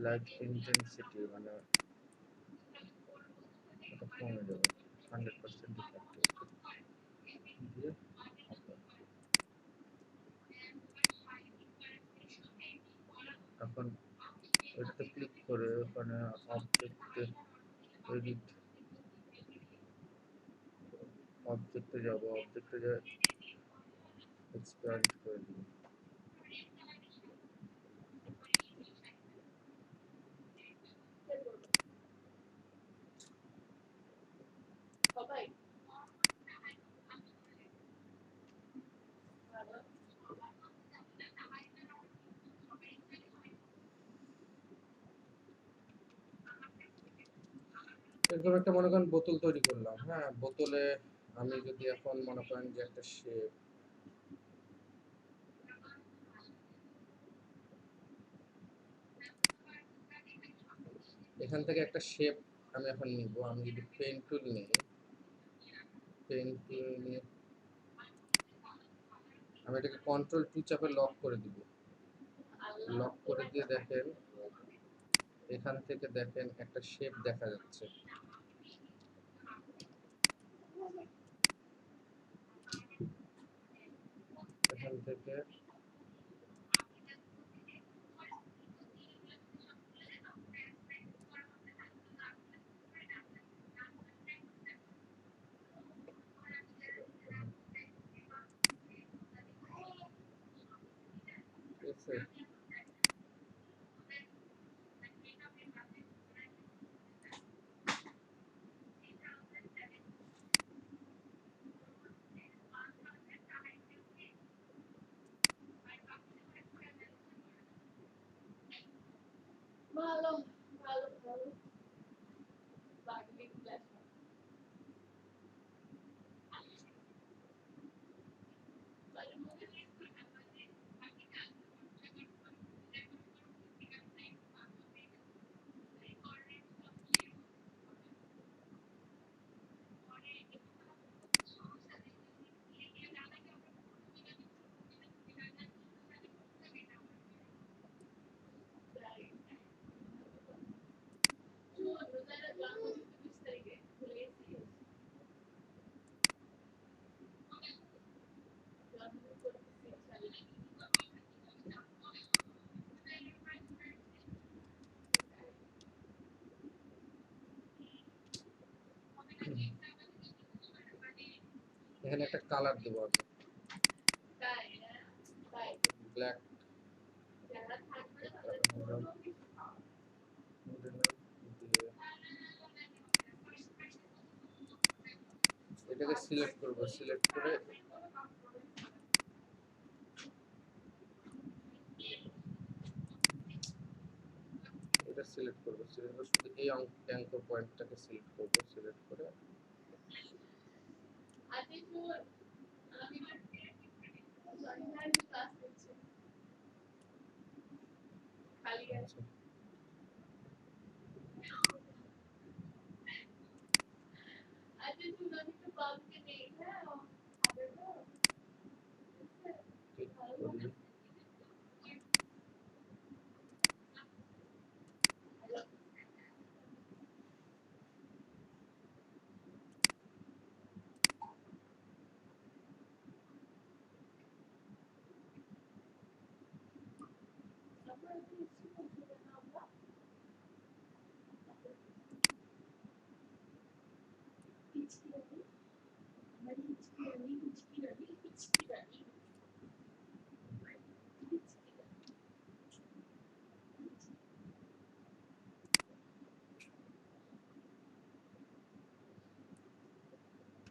লাইট ইন্টেন্সিটি মানে এটা কমে যাবে, 100% ইফেক্টিভ দিয়ে এখন এটাতে ক্লিক করে ওখানে অবজেক্টে এডিট অবজেক্টে যাব, অবজেক্টে যা এক্সপ্যান্ড করে দিব। এরকম একটা মনে করেন বোতল তৈরি করলাম, হ্যাঁ? বোতলে আমি যদি এখন মনে করেন যে একটা শেপ, এখান থেকে একটা শেপ আমি এখন নিব। আমি যদি পেন টুল নিই, পেন টুল নিয়ে আমি এটাকে কন্ট্রোল টু চাপে লক করে দিব। লক করে দিয়ে দেখেন এখান থেকে দেখেন একটা শেপ দেখা যাচ্ছে। এখান থেকে ঠিক আছে? এখানে একটা কালার দেব আগে, ব্ল্যাক। এটাকে সিলেক্ট করব, সিলেক্ট করে এটা সিলেক্ট করব, সিলেক্ট করে শুধু এই অ্যাঙ্কর পয়েন্টটাকে সিলেক্ট করব, সিলেক্ট করে আচ্ছা, ক্লিক করি।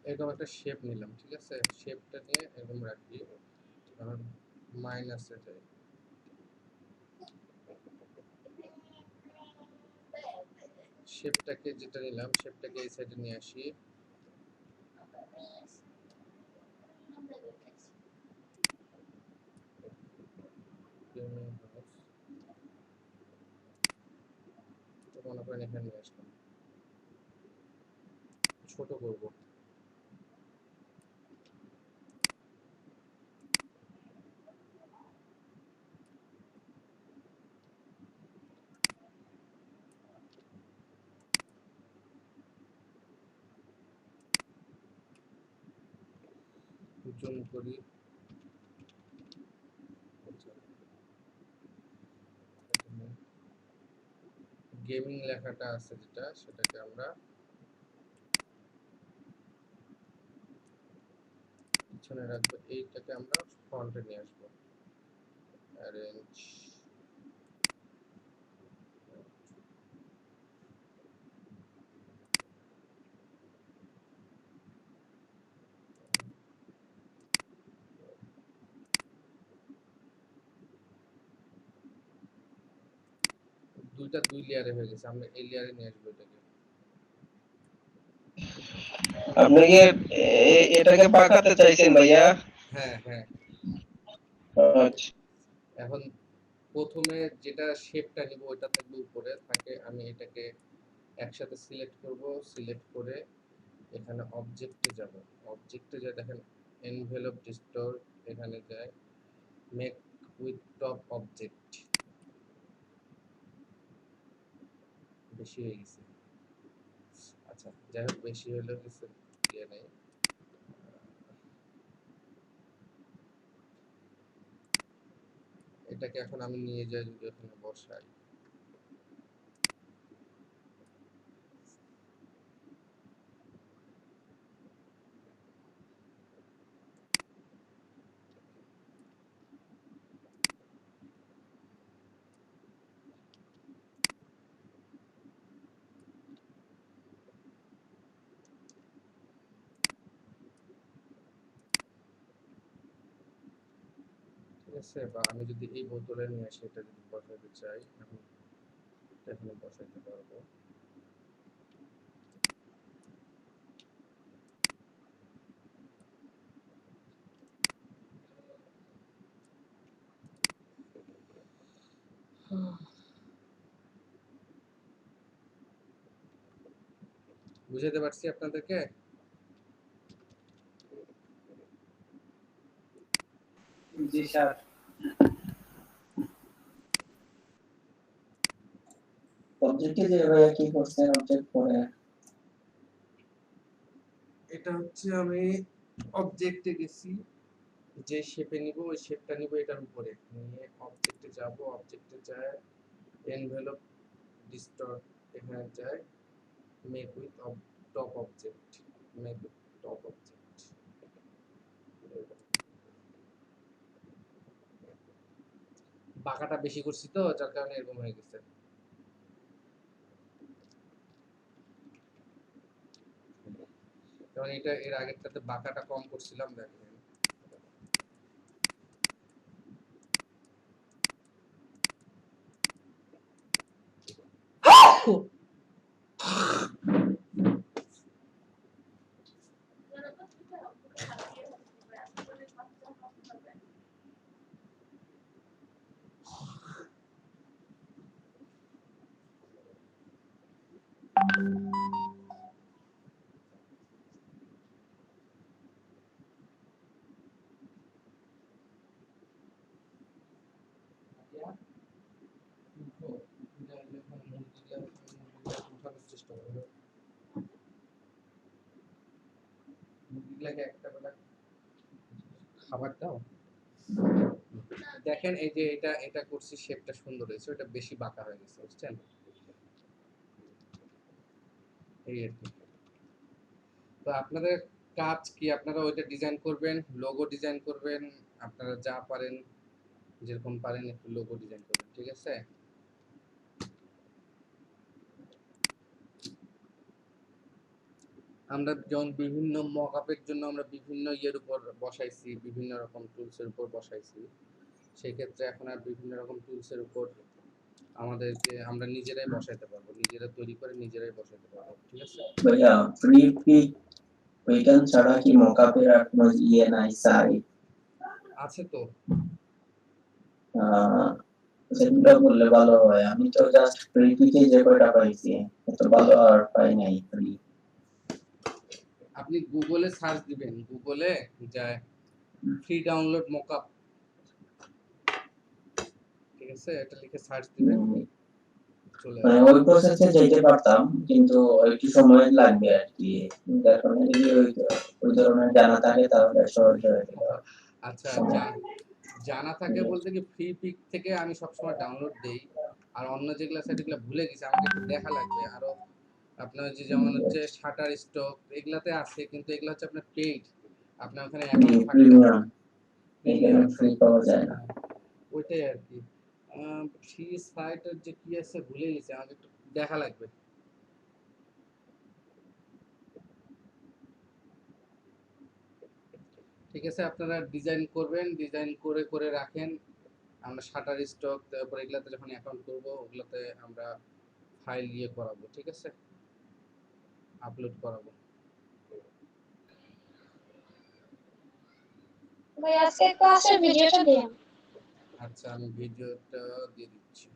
এরকম একটা শেপ নিলাম, ঠিক আছে? শেপটা নিয়ে এরকম রাখি, কারণ মাইনাসে যাই। শেপটাকে যেটা নিলাম সেটাকে এই সাইডে নিয়ে আসি। মনে করেন এখানে নিয়ে আসলাম, ছোট করব। জুম করি। গেমিং লেখাটা আছে যেটা, সেটাকে আমরা পিছনে রাখবো, এইটাকে আমরা ফ্রন্টে নিয়ে আসবো। অ্যারেঞ্জ, দুইটা দুই লেয়ারে হয়ে গেছে, আমরা এই লেয়ারে নিয়ে আসবো এটাকে। আপনি কি এটাকে পাকাতে চাইছেন ভাইয়া? হ্যাঁ হ্যাঁ। আচ্ছা, এখন প্রথমে যেটা শেপটা নিব ওইটা থাকবে উপরে থাকে, আমি এটাকে একসাথে সিলেক্ট করব, সিলেক্ট করে এখানে অবজেক্টে যাব। অবজেক্টে যা দেখেন এনভেলপ ডিস্টর, এখানে যায় মেক উইথ টপ অবজেক্ট। বেশি হয়ে গেছে, আচ্ছা যাই হোক, বেশি হলে কিছু ইয়ে নেই। এটাকে এখন আমি নিয়ে যাই, যদি এখানে বসাই, ঠিক আছে? বা আমি যদি এই বোতলে নিয়ে আসি, এটা যদি বসাইতে চাই, আমি এটা এখানে বসাইতে পারবো। বুঝাতে পারছি আপনাদেরকে? জি স্যার। অবজেক্টে যে ভাইয়া কি করছেন অবজেক্ট পরে? এটা হচ্ছে আমি অবজেক্টে গেছি, যে শেপে নিব ওই শেপটা নিব, এটার উপরে নিয়ে অবজেক্টে যাব, অবজেক্টে যায় এনভেলপ ডিস্টর্ট, এখানে যায় make with top object, make with top object. বাঁকাটা বেশি করছি তো, যার কারণে এরকম হয়ে গেছে। কারণ এটা এর আগেরটাতে বাঁকাটা কম করছিলাম, দেখেন। উঠানোর চেষ্টা করবো, মুরগিগুলাকে একটা বেলা খাবার দাও। দেখেন এই যে এটা এটা করছি, শেপটা সুন্দর হয়েছে, ওটা বেশি বাঁকা হয়ে গেছে, বুঝছেন? এই আর কি। তো আপনাদের কাজ কি আপনারা ওইটা ডিজাইন করবেন, লোগো ডিজাইন করবেন, আপনারা যা পারেন যেরকম পারেন একটু লোগো ডিজাইন করবেন, ঠিক আছে? আমরা যেমন বিভিন্ন মকআপের জন্য আমরা বিভিন্ন ইয়ের উপর বসাইছি, বিভিন্ন রকম টুলসের উপর বসাইছি, সেক্ষেত্রে এখন আর বিভিন্ন রকম টুলসের উপর আমাদেরকে আমরা নিজেরাই বসাইতে পারবো, নিজেরা তৈরি করে নিজেরাই বসাইতে পারবো, ঠিক আছে? ভাইয়া ফ্রি পিক ওইখান ছাড়া কি মকআপের আর কোনো ইয়ে নাই সাইট? আছে তো। সেগুলো বললে ভালো হয়। আমি তো জাস্ট ফ্রি পিকে যে কয়টা পাইছি এত ভালো আর পাই নাই ফ্রি। আপনি গুগলে সার্চ দিবেন, গুগলে যায় ফ্রি ডাউনলোড মকআপ, ঠিক আছে? এটা লিখে সার্চ দিবেন, চলে মানে আসবে। ওই প্রসেসে যেতে পারতাম কিন্তু একটু সময় লাগবে আর কি। এখন যদি ওই ধরনের জানা থাকে তাহলে সহজ হয়ে যেত। আচ্ছা, জানা থাকে বলতে কি ফ্রি পিক থেকে আমি সবসময় ডাউনলোড দেই, আর অন্য যেগুলা সাইট এগুলা ভুলে গেছি, আমাকে একটু দেখা লাগবে। আরো আপনার যে যেমন হচ্ছে শাটার স্টক এগুলাতে আছে, কিন্তু এগুলা হচ্ছে আপনার পেইড, আপনার ওখানে অ্যাকাউন্ট থাকতে হবে। প্রিমিয়াম এখানে ফ্রি পাওয়া যায় না। ওইটাই আর কি। ফ্রি সাইটের যে কি আছে ভুলে গেছি, আমাকে একটু দেখা লাগবে। ঠিক আছে, আপনারা ডিজাইন করবেন, ডিজাইন করে করে রাখেন। আমরা শাটার স্টক তারপর এগুলাতে যখন অ্যাকাউন্ট করব ওগুলাতে আমরা ফাইল ইয়ে করাবো, ঠিক আছে? আপলোড করাবো। ভাই আজকে ক্লাসের ভিডিওটা দিন। আচ্ছা, আমি ভিডিওটা দিয়ে দিচ্ছি।